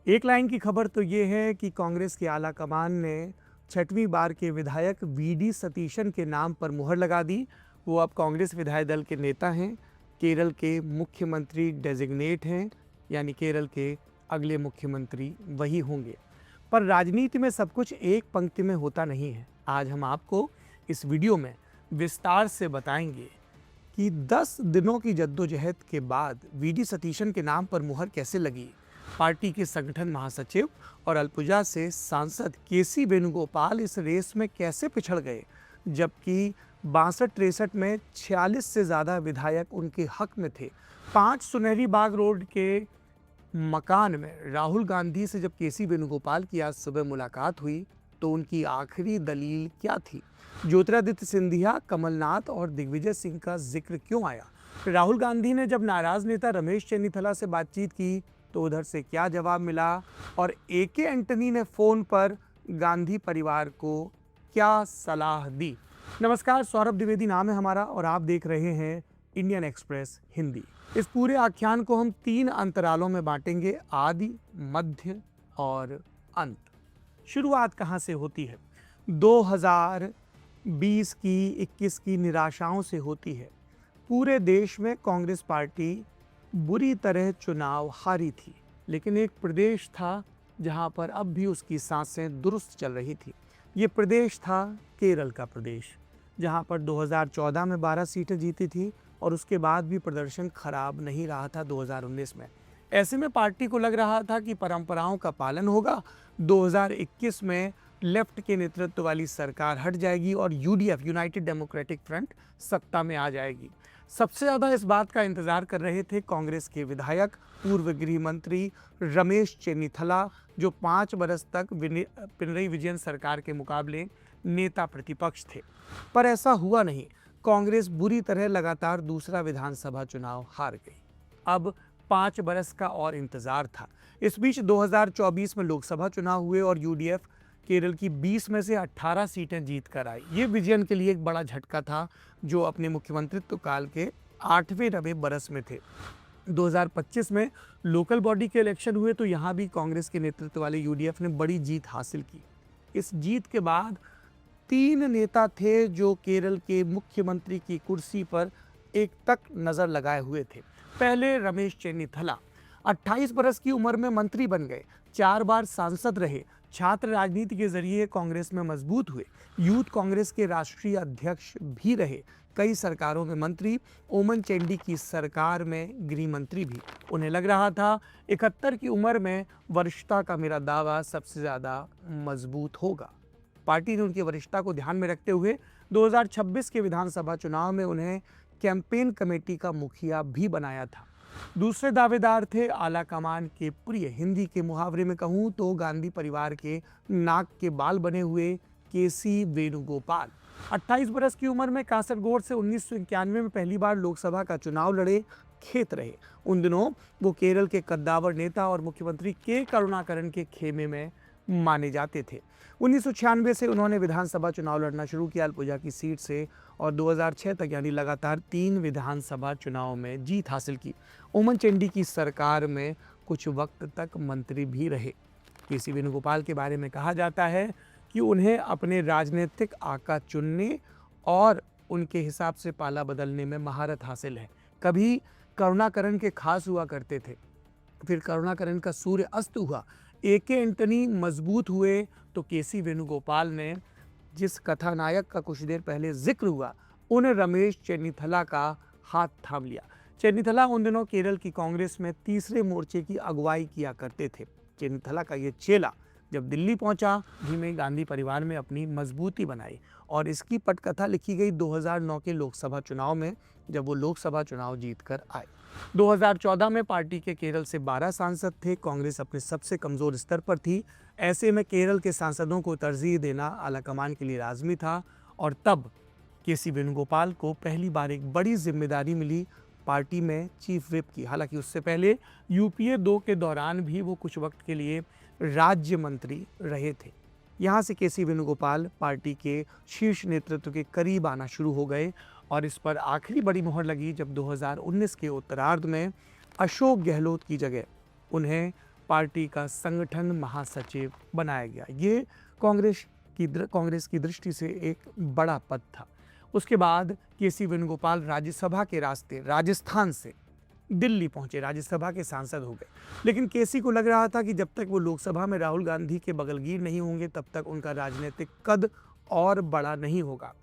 एक लाइन की खबर तो ये है कि कांग्रेस के आला कमान ने छठवीं बार के विधायक वीडी सतीशन के नाम पर मुहर लगा दी। वो अब कांग्रेस विधायक दल के नेता हैं, केरल के मुख्यमंत्री डेजिग्नेट हैं, यानी केरल के अगले मुख्यमंत्री वही होंगे। पर राजनीति में सब कुछ एक पंक्ति में होता नहीं है। आज हम आपको इस वीडियो में विस्तार से बताएंगे कि 10 दिनों की जद्दोजहद के बाद वीडी सतीशन के नाम पर मुहर कैसे लगी। पार्टी के संगठन महासचिव और अल्पुजा से सांसद केसी वेणुगोपाल इस रेस में कैसे पिछड़ गए, जबकि 62-63 में 46 से ज़्यादा विधायक उनके हक में थे। 5 सुनहरी बाग रोड के मकान में राहुल गांधी से जब केसी वेणुगोपाल की आज सुबह मुलाकात हुई तो उनकी आखिरी दलील क्या थी? ज्योतिरादित्य सिंधिया, कमलनाथ और दिग्विजय सिंह का जिक्र क्यों आया? राहुल गांधी ने जब नाराज नेता रमेश चन्नीथला से बातचीत की तो उधर से क्या जवाब मिला? और एके एंटनी ने फोन पर गांधी परिवार को क्या सलाह दी? नमस्कार, सौरभ द्विवेदी नाम है हमारा और आप देख रहे हैं इंडियन एक्सप्रेस हिंदी। इस पूरे आख्यान को हम 3 अंतरालों में बांटेंगे, आदि, मध्य और अंत। शुरुआत कहाँ से होती है? 2020 की 21 की निराशाओं से होती है। पूरे देश में कांग्रेस पार्टी बुरी तरह चुनाव हारी थी, लेकिन एक प्रदेश था जहां पर अब भी उसकी सांसें दुरुस्त चल रही थी। ये प्रदेश था केरल का प्रदेश, जहां पर 2014 में 12 सीटें जीती थी और उसके बाद भी प्रदर्शन खराब नहीं रहा था 2019 में। ऐसे में पार्टी को लग रहा था कि परंपराओं का पालन होगा, 2021 में लेफ्ट के नेतृत्व वाली सरकार हट जाएगी और यूडीएफ, यूनाइटेड डेमोक्रेटिक फ्रंट, सत्ता में आ जाएगी। सबसे ज़्यादा इस बात का इंतजार कर रहे थे कांग्रेस के विधायक, पूर्व गृह मंत्री रमेश चन्नीथला, जो 5 बरस तक पिनरई विजयन सरकार के मुकाबले नेता प्रतिपक्ष थे। पर ऐसा हुआ नहीं। कांग्रेस बुरी तरह लगातार दूसरा विधानसभा चुनाव हार गई। अब 5 बरस का और इंतजार था। इस बीच 2024 में लोकसभा चुनाव हुए और यूडीएफ केरल की 20 में से 18 सीटें जीत कर आई। ये विजयन के लिए एक बड़ा झटका था, जो अपने मुख्यमंत्रित्व काल के 8वें 9वें बरस में थे। 2025 में लोकल बॉडी के इलेक्शन हुए तो यहाँ भी कांग्रेस के नेतृत्व वाले यूडीएफ ने बड़ी जीत हासिल की। इस जीत के बाद 3 नेता थे जो केरल के मुख्यमंत्री की कुर्सी पर एक तक नज़र लगाए हुए थे। पहले रमेश चन्नीथला 28 बरस की उम्र में मंत्री बन गए, 4 बार सांसद रहे, छात्र राजनीति के जरिए कांग्रेस में मजबूत हुए, यूथ कांग्रेस के राष्ट्रीय अध्यक्ष भी रहे, कई सरकारों में मंत्री, ओमन चैंडी की सरकार में गृह मंत्री भी। उन्हें लग रहा था 71 की उम्र में वरिष्ठता का मेरा दावा सबसे ज़्यादा मजबूत होगा। पार्टी ने उनकी वरिष्ठता को ध्यान में रखते हुए 2026 के विधानसभा चुनाव में उन्हें कैंपेन कमेटी का मुखिया भी बनाया था। दूसरे दावेदार थे आला कमान के प्रिय, हिंदी के मुहावरे में कहूँ तो गांधी परिवार के नाक के बाल बने हुए केसी वेणुगोपाल। 28 बरस की उम्र में कासरगोड से 1991 में पहली बार लोकसभा का चुनाव लड़े, खेत रहे। उन दिनों वो केरल के कद्दावर नेता और मुख्यमंत्री के करुणाकरन के खेमे में माने जाते थे। 1996 से उन्होंने विधानसभा चुनाव लड़ना शुरू किया अल्पुजा की सीट से और 2006 तक यानी लगातार 3 विधानसभा चुनाव में जीत हासिल की। ओमन चैंडी की सरकार में कुछ वक्त तक मंत्री भी रहे। केसी वेणुगोपाल के बारे में कहा जाता है कि उन्हें अपने राजनीतिक आका चुनने और उनके हिसाब से पाला बदलने में महारत हासिल है। कभी करुणाकरन के खास हुआ करते थे, फिर करुणाकरन का सूर्य अस्त हुआ, एके एंटनी मजबूत हुए तो केसी वेणुगोपाल ने जिस कथानायक का कुछ देर पहले जिक्र हुआ, उन रमेश चन्नीथला का हाथ थाम लिया। चन्नीथला उन दिनों केरल की कांग्रेस में तीसरे मोर्चे की अगुवाई किया करते थे। चन्नीथला का ये चेला जब दिल्ली पहुंचा, धीमे गांधी परिवार में अपनी मजबूती बनाई और इसकी पटकथा लिखी गई 2009 के लोकसभा चुनाव में, जब वो लोकसभा चुनाव जीतकर आए। 2014 में पार्टी के केरल से 12 सांसद थे। कांग्रेस अपने सबसे कमजोर स्तर पर थी। ऐसे में केरल के सांसदों को तरजीह देना आलाकमान के लिए लाजमी था और तब केसी वेणुगोपाल को पहली बार एक बड़ी जिम्मेदारी मिली, पार्टी में चीफ व्हिप की। हालांकि उससे पहले यूपीए 2 के दौरान भी वो कुछ वक्त के लिए राज्य मंत्री रहे थे। यहाँ से केसी वेणुगोपाल पार्टी के शीर्ष नेतृत्व के करीब आना शुरू हो गए और इस पर आखिरी बड़ी मोहर लगी जब 2019 के उत्तरार्ध में अशोक गहलोत की जगह उन्हें पार्टी का संगठन महासचिव बनाया गया। ये कांग्रेस की दृष्टि से एक बड़ा पद था। उसके बाद केसी वेणुगोपाल राज्यसभा के रास्ते राजस्थान से दिल्ली पहुंचे, राज्यसभा के सांसद हो गए। लेकिन केसी को लग रहा था कि जब तक वो लोकसभा में राहुल गांधी के बगलगीर नहीं होंगे तब तक उनका राजनीतिक कद और बड़ा नहीं होगा।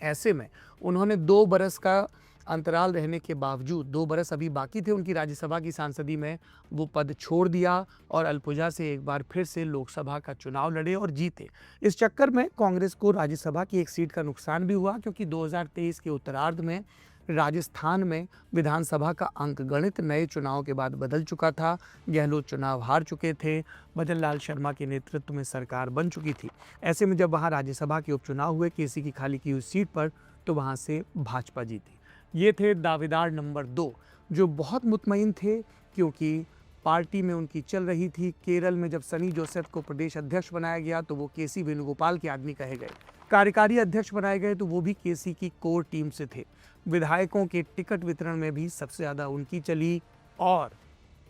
ऐसे में उन्होंने 2 बरस का अंतराल रहने के बावजूद, 2 बरस अभी बाकी थे उनकी राज्यसभा की सांसदी में, वो पद छोड़ दिया और अल्पुजा से एक बार फिर से लोकसभा का चुनाव लड़े और जीते। इस चक्कर में कांग्रेस को राज्यसभा की एक सीट का नुकसान भी हुआ, क्योंकि 2023 के उत्तरार्ध में राजस्थान में विधानसभा का अंकगणित नए चुनाव के बाद बदल चुका था। गहलोत चुनाव हार चुके थे, भजन लाल शर्मा के नेतृत्व में सरकार बन चुकी थी। ऐसे में जब वहाँ राज्यसभा के उपचुनाव हुए केसी की खाली की हुई सीट पर, तो वहाँ से भाजपा जीती। ये थे दावेदार नंबर 2, जो बहुत मुतमईन थे क्योंकि पार्टी में उनकी चल रही थी। केरल में जब सनी जोसेफ को प्रदेश अध्यक्ष बनाया गया तो वो केसी वेणुगोपाल के आदमी कहे गए। कार्यकारी अध्यक्ष बनाए गए तो वो भी केसी की कोर टीम से थे। विधायकों के टिकट वितरण में भी सबसे ज़्यादा उनकी चली और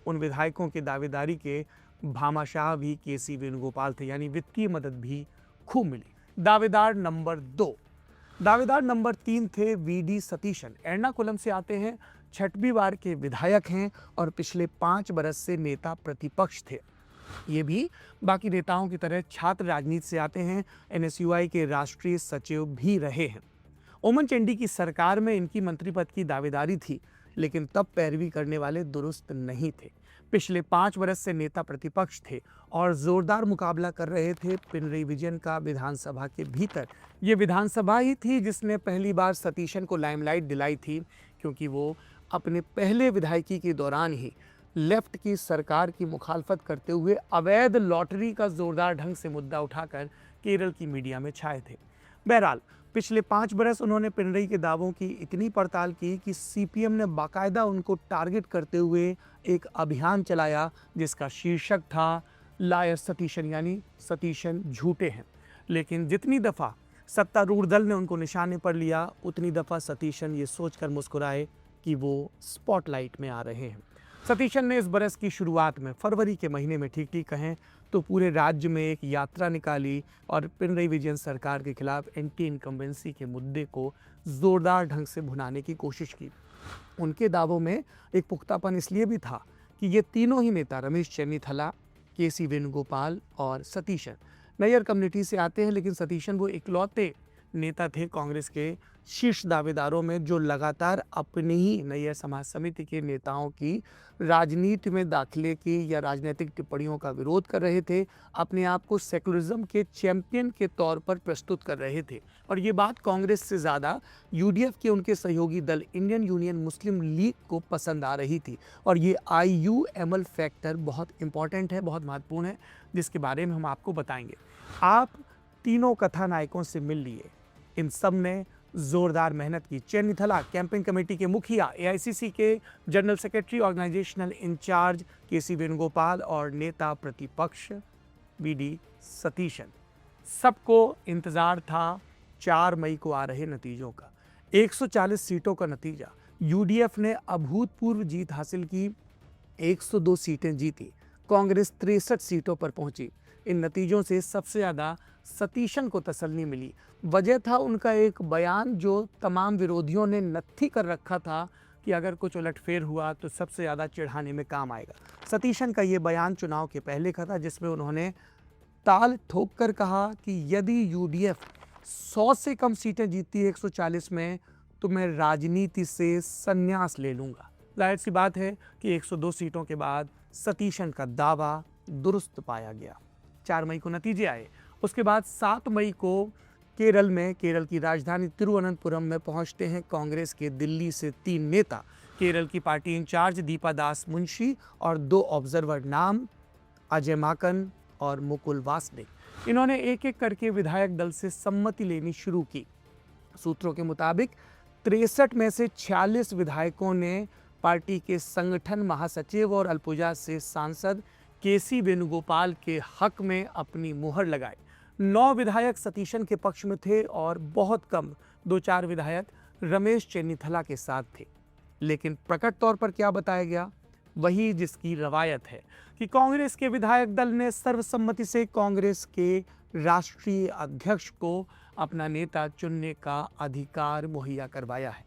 उन विधायकों के दावेदारी के भामाशाह भी केसी वेणुगोपाल थे, यानी वित्तीय मदद भी खूब मिली। दावेदार नंबर 2। दावेदार नंबर 3 थे वीडी सतीशन। एर्नाकुलम से आते हैं, 6वीं बार के विधायक हैं और पिछले 5 बरस से नेता प्रतिपक्ष थे। ये भी बाकी नेताओं की तरह छात्र राजनीति से आते हैं, एनएसयूआई के राष्ट्रीय सचिव भी रहे हैं। ओमन चंडी की सरकार में इनकी मंत्री पद की दावेदारी थी, लेकिन तब पैरवी करने वाले दुरुस्त नहीं थे। पिछले 5 बरस से नेता प्रतिपक्ष थे और जोरदार मुकाबला कर रहे थे पिनरई विजयन का विधानसभा के भीतर। ये विधानसभा ही थी जिसने पहली बार सतीशन को लाइमलाइट दिलाई थी, क्योंकि वो अपने पहले विधायकी के दौरान ही लेफ्ट की सरकार की मुखालफत करते हुए अवैध लॉटरी का जोरदार ढंग से मुद्दा उठाकर केरल की मीडिया में छाए थे। बहरहाल पिछले 5 बरस उन्होंने पिनरई के दावों की इतनी पड़ताल की कि सीपीएम ने बाकायदा उनको टारगेट करते हुए एक अभियान चलाया जिसका शीर्षक था लायर सतीशन, यानी सतीशन झूठे हैं। लेकिन जितनी दफ़ा सत्तारूढ़ दल ने उनको निशाने पर लिया, उतनी दफ़ा सतीशन ये सोचकर मुस्कुराए कि वो स्पॉटलाइट में आ रहे हैं। सतीशन ने इस बरस की शुरुआत में, फरवरी के महीने में ठीक कहें तो, पूरे राज्य में एक यात्रा निकाली और पिनरई विजयन सरकार के खिलाफ एंटी इनकम्बेंसी के मुद्दे को जोरदार ढंग से भुनाने की कोशिश की। उनके दावों में एक पुख्तापन इसलिए भी था कि ये तीनों ही नेता, रमेश चेन्नीथला, केसी वेणुगोपाल और सतीशन, नैयर कम्युनिटी से आते हैं, लेकिन सतीशन वो इकलौते नेता थे कांग्रेस के शीर्ष दावेदारों में जो लगातार अपनी ही नैयर समाज समिति के नेताओं की राजनीति में दाखिले की या राजनीतिक टिप्पणियों का विरोध कर रहे थे, अपने आप को सेकुलरिज्म के चैंपियन के तौर पर प्रस्तुत कर रहे थे। और ये बात कांग्रेस से ज़्यादा यूडीएफ के उनके सहयोगी दल इंडियन यूनियन मुस्लिम लीग को पसंद आ रही थी। और ये IUML फैक्टर बहुत इंपॉर्टेंट है, बहुत महत्वपूर्ण है, जिसके बारे में हम आपको बताएंगे। आप तीनों कथानायकों से मिल लिए, इन सब ने जोरदार मेहनत की। चेन्नीथला कैंपेन कमेटी के मुखिया, AICC के जनरल सेक्रेटरी, ऑर्गेनाइजेशनल इंचार्ज केसी वेणुगोपाल और नेता प्रतिपक्ष VD सतीशन। सबको इंतजार था 4 मई को आ रहे नतीजों का। 140 सीटों का नतीजा। UDF ने अभूतपूर्व जीत हासिल की, 102 सीटें जीती। कांग्रेस 63 सीटों पर पहुंची। इन नतीजों से सबसे ज़्यादा सतीशन को तसल्ली मिली। वजह था उनका एक बयान जो तमाम विरोधियों ने नत्थी कर रखा था कि अगर कुछ उलटफेर हुआ तो सबसे ज़्यादा चिढ़ाने में काम आएगा। सतीशन का ये बयान चुनाव के पहले का था, जिसमें उन्होंने ताल ठोक कर कहा कि यदि UDF 100 से कम सीटें जीतती है 140 में, तो मैं राजनीति से संन्यास ले लूँगा। जाहिर सी बात है कि 102 सीटों के बाद सतीशन का दावा दुरुस्त पाया गया। 4 मई को नतीजे आए। उसके बाद 7 मई को केरल की राजधानी तिरुवनंतपुरम में पहुंचते हैं कांग्रेस के दिल्ली से 3 नेता, केरल की पार्टी इंचार्ज दीपा दास मुंशी और 2 ऑब्जर्वर, नाम अजय माकन और मुकुल वासनिक। इन्होंने एक एक करके विधायक दल से सम्मति लेनी शुरू की। सूत्रों के मुताबिक 63 में से 46 विधायकों ने पार्टी के संगठन महासचिव और अल्पुजा से सांसद केसी वेणुगोपाल के हक में अपनी मुहर लगाई। 9 विधायक सतीशन के पक्ष में थे और बहुत कम 2-4 विधायक रमेश चेन्नीथला के साथ थे। लेकिन प्रकट तौर पर क्या बताया गया? वही जिसकी रवायत है कि कांग्रेस के विधायक दल ने सर्वसम्मति से कांग्रेस के राष्ट्रीय अध्यक्ष को अपना नेता चुनने का अधिकार मुहैया करवाया है।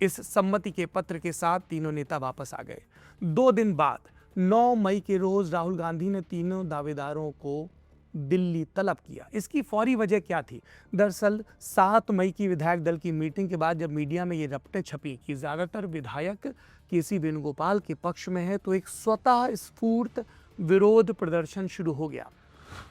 इस सम्मति के पत्र के साथ तीनों नेता वापस आ गए। 2 दिन बाद 9 मई के रोज राहुल गांधी ने तीनों दावेदारों को दिल्ली तलब किया। इसकी फौरी वजह क्या थी? दरअसल 7 मई की विधायक दल की मीटिंग के बाद जब मीडिया में ये रपटें छपी कि ज्यादातर विधायक केसी वेणुगोपाल के पक्ष में है, तो एक स्वतः स्फूर्त विरोध प्रदर्शन शुरू हो गया।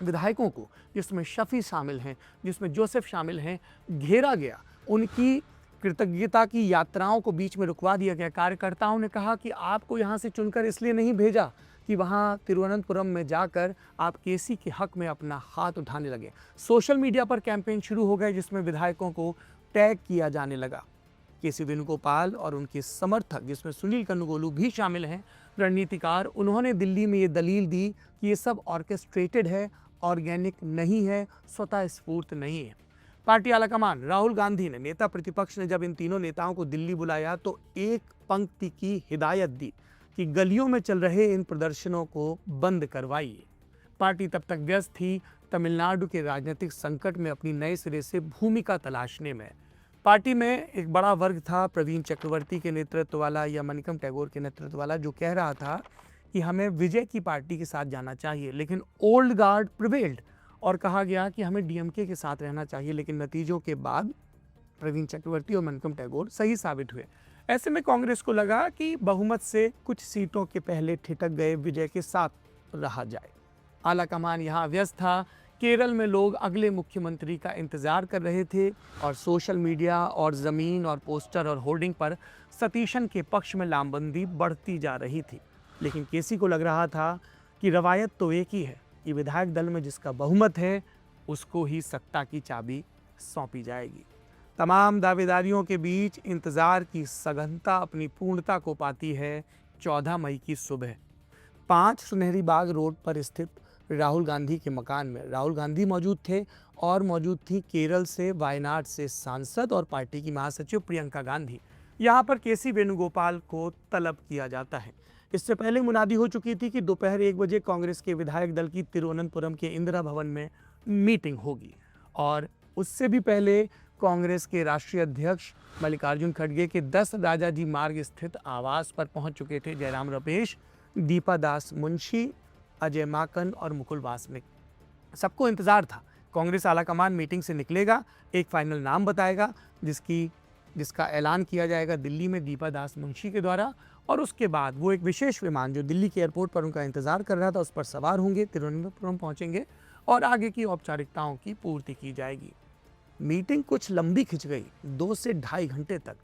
विधायकों को, जिसमें शफी शामिल हैं, जिसमें जोसेफ शामिल हैं, घेरा गया। उनकी कृतज्ञता की यात्राओं को बीच में रुकवा दिया गया। कार्यकर्ताओं ने कहा कि आपको यहाँ से चुनकर इसलिए नहीं भेजा कि वहाँ तिरुवनंतपुरम में जाकर आप केसी के हक में अपना हाथ उठाने लगे। सोशल मीडिया पर कैंपेन शुरू हो गए जिसमें विधायकों को टैग किया जाने लगा। केसी वेणुगोपाल और उनके समर्थक, जिसमें सुनील कन्नुगोलू भी शामिल हैं, रणनीतिकार, उन्होंने दिल्ली में ये दलील दी कि ये सब ऑर्केस्ट्रेटेड है, ऑर्गेनिक नहीं है, स्वतः स्फूर्त नहीं है। पार्टी आलाकमान राहुल गांधी ने, नेता प्रतिपक्ष ने जब इन तीनों नेताओं को दिल्ली बुलाया तो एक पंक्ति की हिदायत दी कि गलियों में चल रहे इन प्रदर्शनों को बंद करवाइए। पार्टी तब तक व्यस्त थी तमिलनाडु के राजनीतिक संकट में अपनी नए सिरे से भूमिका तलाशने में। पार्टी में एक बड़ा वर्ग था, प्रवीण चक्रवर्ती के नेतृत्व वाला या मणिकम टैगोर के नेतृत्व वाला, जो कह रहा था कि हमें विजय की पार्टी के साथ जाना चाहिए। लेकिन ओल्ड गार्ड प्रिवेल्ड और कहा गया कि हमें डीएमके के साथ रहना चाहिए। लेकिन नतीजों के बाद प्रवीण चक्रवर्ती और मणिकम टैगोर सही साबित हुए। ऐसे में कांग्रेस को लगा कि बहुमत से कुछ सीटों के पहले ठिठक गए विजय के साथ रहा जाए। आलाकमान यहाँ व्यस्त था। केरल में लोग अगले मुख्यमंत्री का इंतजार कर रहे थे और सोशल मीडिया और ज़मीन और पोस्टर और होर्डिंग पर सतीशन के पक्ष में लामबंदी बढ़ती जा रही थी। लेकिन केसी को लग रहा था कि रवायत तो एक ही है कि विधायक दल में जिसका बहुमत है उसको ही सत्ता की चाबी सौंपी जाएगी। तमाम दावेदारियों के बीच इंतज़ार की सघनता अपनी पूर्णता को पाती है 14 मई की सुबह। 5 सुनहरी बाग रोड पर स्थित राहुल गांधी के मकान में राहुल गांधी मौजूद थे और मौजूद थी केरल से, वायनाड से सांसद और पार्टी की महासचिव प्रियंका गांधी। यहाँ पर केसी वेणुगोपाल को तलब किया जाता है। इससे पहले मुनादी हो चुकी थी कि दोपहर 1 बजे कांग्रेस के विधायक दल की तिरुवनंतपुरम के इंदिरा भवन में मीटिंग होगी और उससे भी पहले कांग्रेस के राष्ट्रीय अध्यक्ष मल्लिकार्जुन खड़गे के 10 राजाजी मार्ग स्थित आवास पर पहुंच चुके थे जयराम रमेश, दीपा दास मुंशी, अजय माकन और मुकुल वासनिक। सबको इंतजार था कांग्रेस आलाकमान मीटिंग से निकलेगा, एक फाइनल नाम बताएगा जिसका ऐलान किया जाएगा दिल्ली में दीपा दास मुंशी के द्वारा, और उसके बाद वो एक विशेष विमान जो दिल्ली के एयरपोर्ट पर उनका इंतजार कर रहा था उस पर सवार होंगे, तिरुवनंतपुरम पहुंचेंगे और आगे की औपचारिकताओं की पूर्ति की जाएगी। मीटिंग कुछ लंबी खिंच गई, 2 से ढाई घंटे तक,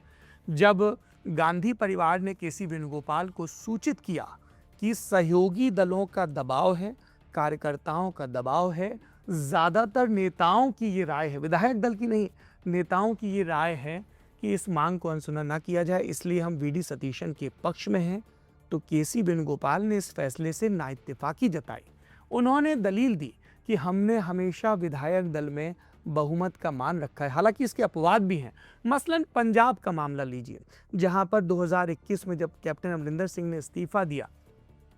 जब गांधी परिवार ने केसी वेणुगोपाल को सूचित किया कि सहयोगी दलों का दबाव है, कार्यकर्ताओं का दबाव है, ज़्यादातर नेताओं की ये राय है, विधायक दल की नहीं, नेताओं की ये राय है कि इस मांग को अनसुना ना किया जाए, इसलिए हम वीडी सतीशन के पक्ष में हैं। तो केसी वेणुगोपाल ने इस फैसले से नाइत्तेफाकी जताई। उन्होंने दलील दी कि हमने हमेशा विधायक दल में बहुमत का मान रखा है। हालांकि इसके अपवाद भी हैं। मसलन पंजाब का मामला लीजिए, जहां पर 2021 में जब कैप्टन अमरिंदर सिंह ने इस्तीफा दिया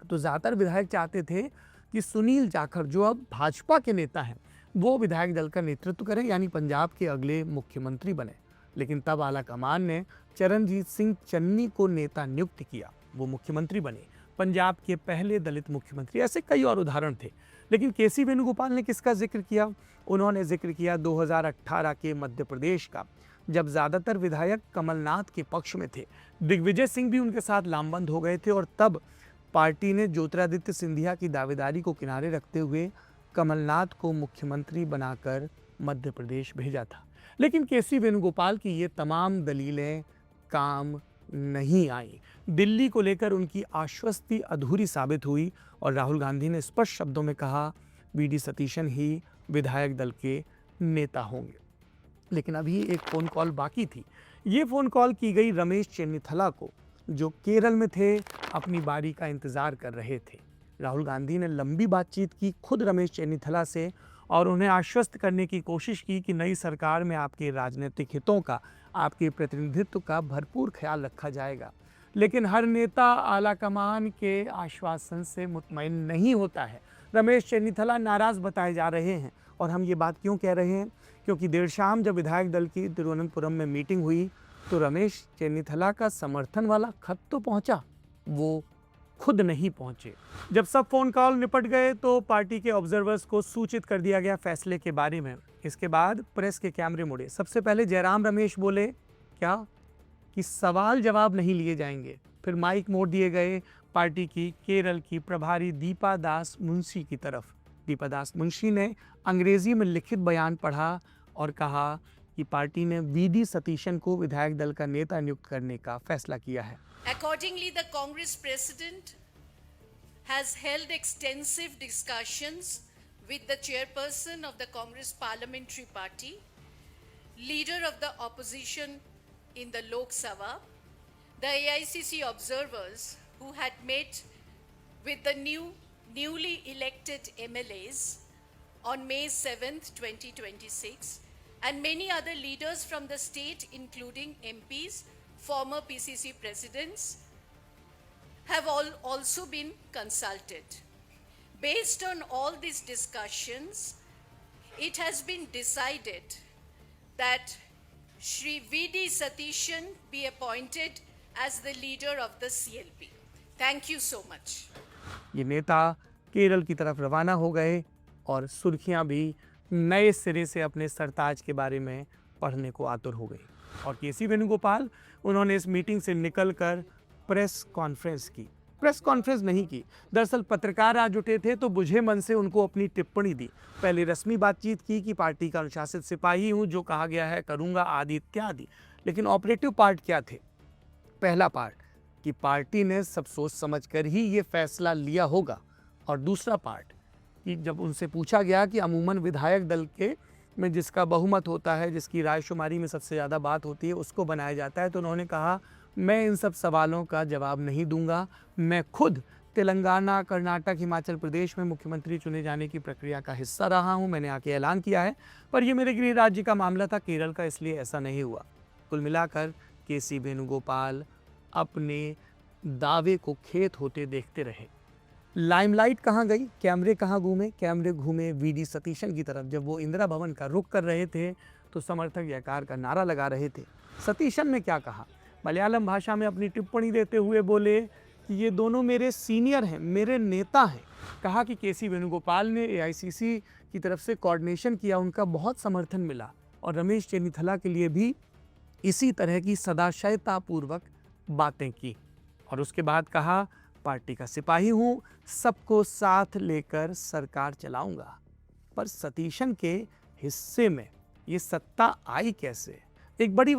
तो ज़्यादातर विधायक चाहते थे कि सुनील जाखड़, जो अब भाजपा के नेता हैं, वो विधायक दल का नेतृत्व करें, यानी पंजाब के अगले मुख्यमंत्री बने। लेकिन तब आलाकमान ने चरणजीत सिंह चन्नी को नेता नियुक्त किया, वो मुख्यमंत्री बने, पंजाब के पहले दलित मुख्यमंत्री। ऐसे कई और उदाहरण थे। लेकिन केसी वेणुगोपाल ने किसका जिक्र किया? उन्होंने जिक्र किया 2018 के मध्य प्रदेश का, जब ज़्यादातर विधायक कमलनाथ के पक्ष में थे। दिग्विजय सिंह भी उनके साथ लामबंद हो गए थे और तब पार्टी ने ज्योतिरादित्य सिंधिया की दावेदारी को किनारे रखते हुए कमलनाथ को मुख्यमंत्री बनाकर मध्य प्रदेश भेजा था। लेकिन केसी वेणुगोपाल की ये तमाम दलीलें काम नहीं आई। दिल्ली को लेकर उनकी आश्वस्ति अधूरी साबित हुई और राहुल गांधी ने स्पष्ट शब्दों में कहा वीडी सतीशन ही विधायक दल के नेता होंगे। लेकिन अभी एक फ़ोन कॉल बाकी थी। ये फ़ोन कॉल की गई रमेश चेन्नीथला को, जो केरल में थे, अपनी बारी का इंतज़ार कर रहे थे। राहुल गांधी ने लंबी बातचीत की खुद रमेश चेन्नीथला से और उन्हें आश्वस्त करने की कोशिश की कि नई सरकार में आपके राजनीतिक हितों का, आपके प्रतिनिधित्व का भरपूर ख्याल रखा जाएगा। लेकिन हर नेता आलाकमान के आश्वासन से मुतमईन नहीं होता है। रमेश चेन्नीथला नाराज बताए जा रहे हैं। और हम ये बात क्यों कह रहे हैं? क्योंकि देर शाम जब विधायक दल की तिरुवनंतपुरम में मीटिंग हुई तो रमेश चेन्नीथला का समर्थन वाला खत तो पहुंचा, वो खुद नहीं पहुंचे। जब सब फोन कॉल निपट गए तो पार्टी के ऑब्जर्वर्स को सूचित कर दिया गया फैसले के बारे में। इसके बाद प्रेस के कैमरे मुड़े। सबसे पहले जयराम रमेश बोले क्या कि सवाल जवाब नहीं लिए जाएंगे। फिर माइक मोड़ दिए गए पार्टी की केरल की प्रभारी दीपा दास मुंशी की तरफ। दीपा दास मुंशी ने अंग्रेजी में लिखित बयान पढ़ा और कहा कि पार्टी ने वीडी सतीशन को विधायक दल का नेता नियुक्त करने का फैसला किया है। Accordingly, the Congress President has held extensive discussions with the chairperson of the Congress Parliamentary Party, leader of the opposition in the Lok Sabha, the AICC observers who had met with the newly elected MLAs on May 7th, 2026, and many other leaders from the state, including MPs, former PCC presidents, have also been consulted. Based on all these discussions, it has been decided that Shri V.D. Satishan be appointed as the leader of the CLP. Thank you so much. ये नेता केरल की तरफ रवाना हो गए और सुर्खियां भी नए सिरे से अपने सरताज के बारे में पढ़ने को आतुर हो गई। और केसी वेणुगोपाल, उन्होंने इस मीटिंग से निकलकर प्रेस कॉन्फ्रेंस की। प्रेस कॉन्फ्रेंस नहीं की, दरअसल पत्रकार आ जुटे थे तो बुझे मन से उनको अपनी टिप्पणी दी। पहले रस्मी बातचीत की कि पार्टी का अनुशासित सिपाही हूं, जो कहा गया है करूंगा, आदि इत्यादि। लेकिन ऑपरेटिव पार्ट क्या थे? पहला पार्ट कि पार्टी ने सब सोच समझ कर ही ये फैसला लिया होगा, और दूसरा पार्ट कि जब उनसे पूछा गया कि अमूमन विधायक दल के में जिसका बहुमत होता है, जिसकी रायशुमारी में सबसे ज़्यादा बात होती है, उसको बनाया जाता है, तो उन्होंने कहा मैं इन सब सवालों का जवाब नहीं दूंगा। मैं खुद तेलंगाना, कर्नाटक, हिमाचल प्रदेश में मुख्यमंत्री चुने जाने की प्रक्रिया का हिस्सा रहा हूं। मैंने आके ऐलान किया है, पर यह मेरे गृह राज्य का मामला था, केरल का, इसलिए ऐसा नहीं हुआ। कुल मिलाकर केसी वेणुगोपाल अपने दावे को खेत होते देखते रहे। लाइमलाइट कहाँ गई? कैमरे कहाँ घूमे? कैमरे घूमे वीडी सतीशन की तरफ। जब वो इंदिरा भवन का रुख कर रहे थे तो समर्थक जयकार का नारा लगा रहे थे। सतीशन ने क्या कहा? मलयालम भाषा में अपनी टिप्पणी देते हुए बोले कि ये दोनों मेरे सीनियर हैं, मेरे नेता हैं। कहा कि केसी वेणुगोपाल ने एआईसीसी की तरफ से कोऑर्डिनेशन किया, उनका बहुत समर्थन मिला, और रमेश चेन्नीथला के लिए भी इसी तरह की सदाशयतापूर्वक बातें की। और उसके बाद कहा पार्टी का सिपाही हूँ, सबको साथ लेकर सरकार चलाऊंगा। पर सतीशन के हिस्से में ये सत्ता आई कैसे? एक बड़ी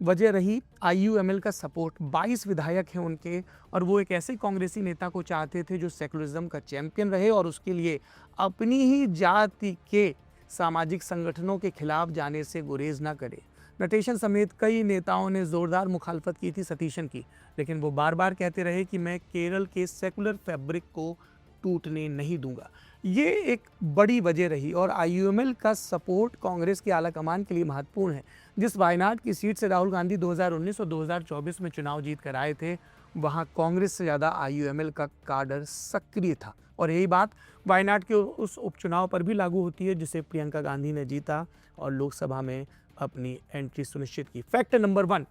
वजह रही आईयूएमएल का सपोर्ट। 22 विधायक हैं उनके, और वो एक ऐसे कांग्रेसी नेता को चाहते थे जो सेकुलरिज्म का चैंपियन रहे और उसके लिए अपनी ही जाति के सामाजिक संगठनों के खिलाफ जाने से गुरेज ना करे। नटेशन समेत कई नेताओं ने जोरदार मुखालफत की थी सतीशन की, लेकिन वो बार बार कहते रहे कि मैं केरल के सेकुलर फैब्रिक को टूटने नहीं दूंगा। ये एक बड़ी वजह रही। और आईयूएमएल का सपोर्ट कांग्रेस के आला कमान के लिए महत्वपूर्ण है। जिस वायनाड की सीट से राहुल गांधी 2019 और 2024 में चुनाव जीत कर आए थे, वहाँ कांग्रेस से ज़्यादा आईयूएमएल का काडर सक्रिय था। और यही बात वायनाड के उस उपचुनाव पर भी लागू होती है जिसे प्रियंका गांधी ने जीता और लोकसभा में अपनी एंट्री सुनिश्चित की। फैक्ट नंबर 1,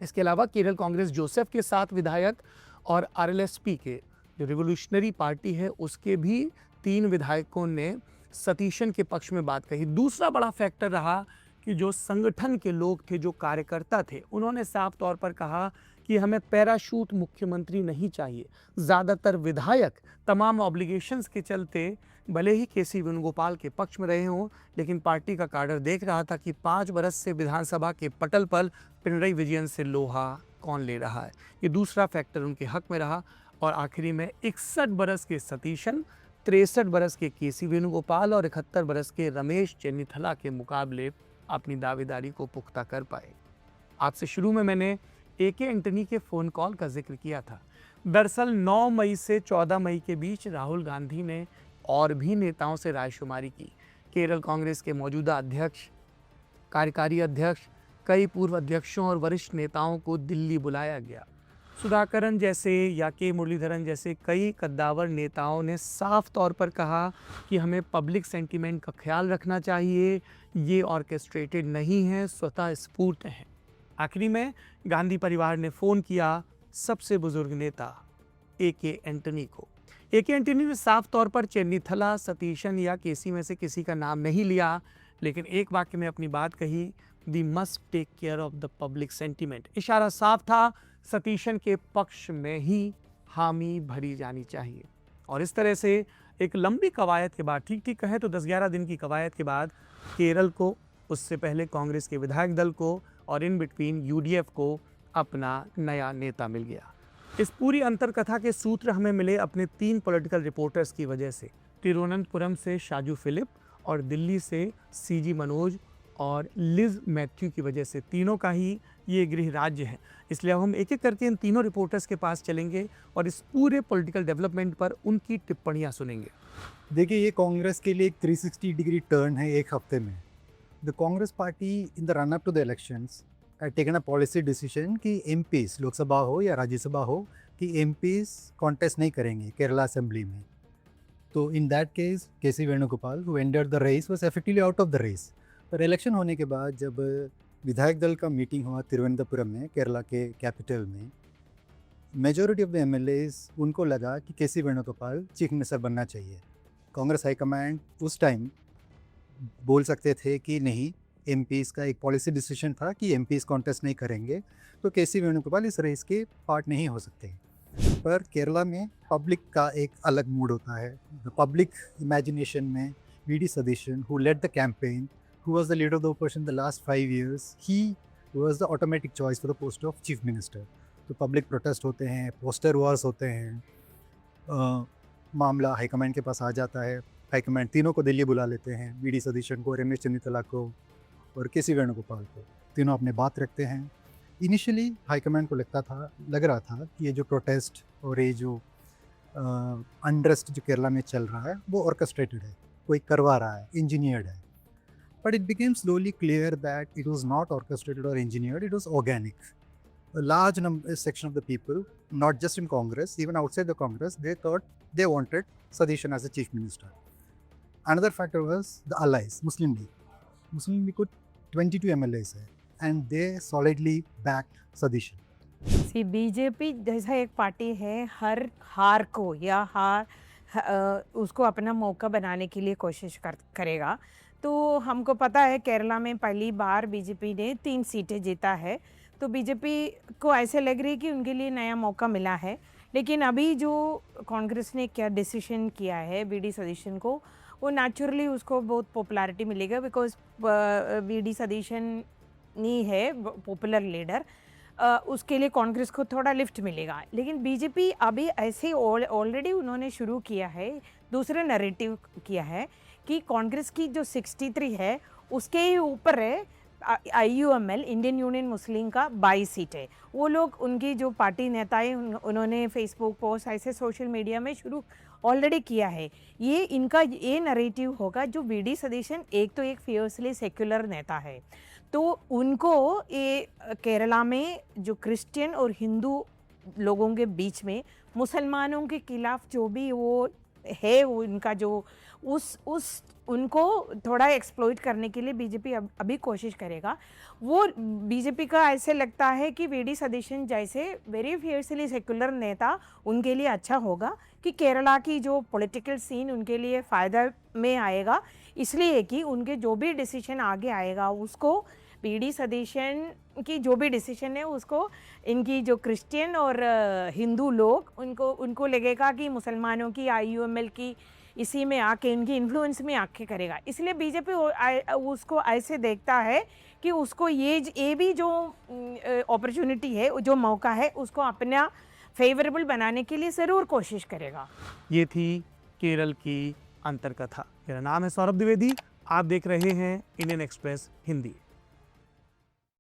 इसके अलावा केरल कांग्रेस जोसेफ के 7 विधायक और आरएलएसपी के जो रिवोल्यूशनरी पार्टी है उसके भी 3 विधायकों ने सतीशन के पक्ष में बात कही। दूसरा बड़ा फैक्टर रहा कि जो संगठन के लोग थे, जो कार्यकर्ता थे, उन्होंने साफ तौर पर कहा कि हमें पैराशूट मुख्यमंत्री नहीं चाहिए। ज़्यादातर विधायक तमाम ऑब्लिगेशंस के चलते भले ही केसी वेणुगोपाल के पक्ष में रहे हों, लेकिन पार्टी का काडर देख रहा था कि 5 बरस से विधानसभा के पटल पर पिनरई विजयन से लोहा कौन ले रहा है। ये दूसरा फैक्टर उनके हक में रहा। और आखिरी में 61 बरस के सतीशन, 63 बरस के केसी वेणुगोपाल और 71 बरस के रमेश चेन्नीथला के मुकाबले अपनी दावेदारी को पुख्ता कर पाए। आपसे शुरू में मैंने एके एंटनी के फ़ोन कॉल का जिक्र किया था। दरअसल 9 मई से 14 मई के बीच राहुल गांधी ने और भी नेताओं से रायशुमारी की। केरल कांग्रेस के मौजूदा अध्यक्ष, कार्यकारी अध्यक्ष, कई पूर्व अध्यक्षों और वरिष्ठ नेताओं को दिल्ली बुलाया गया। सुधाकरन जैसे या के मुरलीधरन जैसे कई कद्दावर नेताओं ने साफ तौर पर कहा कि हमें पब्लिक सेंटीमेंट का ख्याल रखना चाहिए, ये ऑर्केस्ट्रेटेड नहीं है, स्वतः स्फूर्त है। आखिरी में गांधी परिवार ने फ़ोन किया सबसे बुजुर्ग नेता ए.के. एंटनी को। ए.के. एंटनी ने साफ तौर पर चेन्नीथला, सतीशन या केसी में से किसी का नाम नहीं लिया, लेकिन एक वाक्य में अपनी बात कही, we must take care of the public sentiment. इशारा साफ था, सतीशन के पक्ष में ही हामी भरी जानी चाहिए। और इस तरह से एक लंबी कवायद के बाद, ठीक कहें तो 10-11 दिन की कवायद के बाद केरल को, उससे पहले कांग्रेस के विधायक दल को और इन बिटवीन यूडीएफ को अपना नया नेता मिल गया। इस पूरी अंतरकथा के सूत्र हमें मिले अपने 3 पॉलिटिकल रिपोर्टर्स की वजह से। तिरुवनंतपुरम से शाजू फिलिप और दिल्ली से सीजी मनोज और लिज मैथ्यू की वजह से। तीनों का ही ये गृह राज्य है, इसलिए अब हम एक एक करके इन तीनों रिपोर्टर्स के पास चलेंगे और इस पूरे पॉलिटिकल डेवलपमेंट पर उनकी टिप्पणियां सुनेंगे। देखिए, ये कांग्रेस के लिए एक 360 डिग्री टर्न है एक हफ्ते में। The Congress party in the run up to the elections had taken a policy decision कि एमपीज, लोकसभा हो या राज्यसभा हो, कि एमपीज कॉन्टेस्ट नहीं करेंगे केरला असेंबली में। तो in that case KC Venugopal, who entered the race, was effectively out of the race. पर इलेक्शन होने के बाद जब विधायक दल का मीटिंग हुआ तिरुवनंतपुरम में, केरला के कैपिटल में, मेजॉरिटी ऑफ द एमएलएज, उनको लगा कि केसी वेणुगोपाल चीफ मिनिस्टर बनना चाहिए। कांग्रेस हाईकमांड उस टाइम बोल सकते थे कि नहीं, एमपीज़ का एक पॉलिसी डिसीजन था कि एमपीज़ कॉन्टेस्ट नहीं करेंगे, तो केसी वेणुगोपाल इस रेस के पार्ट नहीं हो सकते। पर केरला में पब्लिक का एक अलग मूड होता है। द पब्लिक इमेजिनेशन में VD. Satheesan, who led the campaign, who was the leader of the opposition in the last 5 years, he was the automatic choice for the post of chief minister. तो public protest होते हैं, poster Wars होते हैं, मामला high command के पास आ जाता है। High command तीनों को दिल्ली बुला लेते हैं, वी.डी. सतीशन को, रमेश चन्नीथला को और केसी वेणुगोपाल को। तीनों अपने बात रखते हैं। इनिशियली हाईकमांड को लग रहा था कि ये जो प्रोटेस्ट और ये जो अनरेस्ट जो केरला में चल रहा है वो ऑर्केस्ट्रेटेड है, कोई करवा रहा है, इंजीनियर्ड है। But it became slowly clear that it was not orchestrated or engineered, it was organic. A large section of the people, not just in Congress, even outside the Congress, they thought they wanted Sadishan as the chief minister. Another factor was the allies, Muslim League. Muslim League could 22 MLAs hai, and they solidly backed Sadishan. See BJP जैसा एक party है, हर हार को या उसको अपना मौका बनाने के लिए कोशिश करेगा। तो हमको पता है केरला में पहली बार बीजेपी ने 3 सीटें जीता है, तो बीजेपी को ऐसे लग रही है कि उनके लिए नया मौका मिला है। लेकिन अभी जो कांग्रेस ने क्या डिसीजन किया है वी.डी. सतीशन को, वो नेचुरली उसको बहुत पॉपुलैरिटी मिलेगा, बिकॉज वी.डी. सतीशन नहीं है पॉपुलर लीडर, उसके लिए कांग्रेस को थोड़ा लिफ्ट मिलेगा। लेकिन बीजेपी अभी ऐसे ऑलरेडी उन्होंने शुरू किया है, दूसरा नैरेटिव किया है कि कांग्रेस की जो 63 है उसके ही ऊपर है IUML, इंडियन यूनियन मुस्लिम का 22 सीट है। वो लोग, उनकी जो पार्टी नेताएं, उन्होंने फेसबुक पोस्ट ऐसे सोशल मीडिया में शुरू ऑलरेडी किया है। ये इनका ये नैरेटिव होगा जो वी.डी. सतीशन एक तो एक फियर्सली सेक्युलर नेता है, तो उनको ये केरला में जो क्रिश्चियन और हिंदू लोगों के बीच में मुसलमानों के खिलाफ जो भी वो है, उनका जो उनको थोड़ा एक्सप्लॉइट करने के लिए बीजेपी अभी कोशिश करेगा। वो बीजेपी का ऐसे लगता है कि वी.डी. सतीशन जैसे वेरी फियर्सली सेक्युलर नेता उनके लिए अच्छा होगा, कि केरला की जो पॉलिटिकल सीन उनके लिए फ़ायदा में आएगा, इसलिए कि उनके जो भी डिसीजन आगे आएगा उसको वी.डी. सतीशन की जो भी डिसीजन है उसको इनकी जो क्रिश्चियन और हिंदू लोग उनको लगेगा कि मुसलमानों की IUML की इसी में आके, इनकी इन्फ्लुएंस में आके करेगा। इसलिए बीजेपी उसको ऐसे देखता है कि उसको ये भी जो अपॉर्चुनिटी है, जो मौका है, उसको अपना फेवरेबल बनाने के लिए ज़रूर कोशिश करेगा। ये थी केरल की अंतरकथा। मेरा नाम है सौरभ द्विवेदी, आप देख रहे हैं इंडियन एक्सप्रेस हिंदी।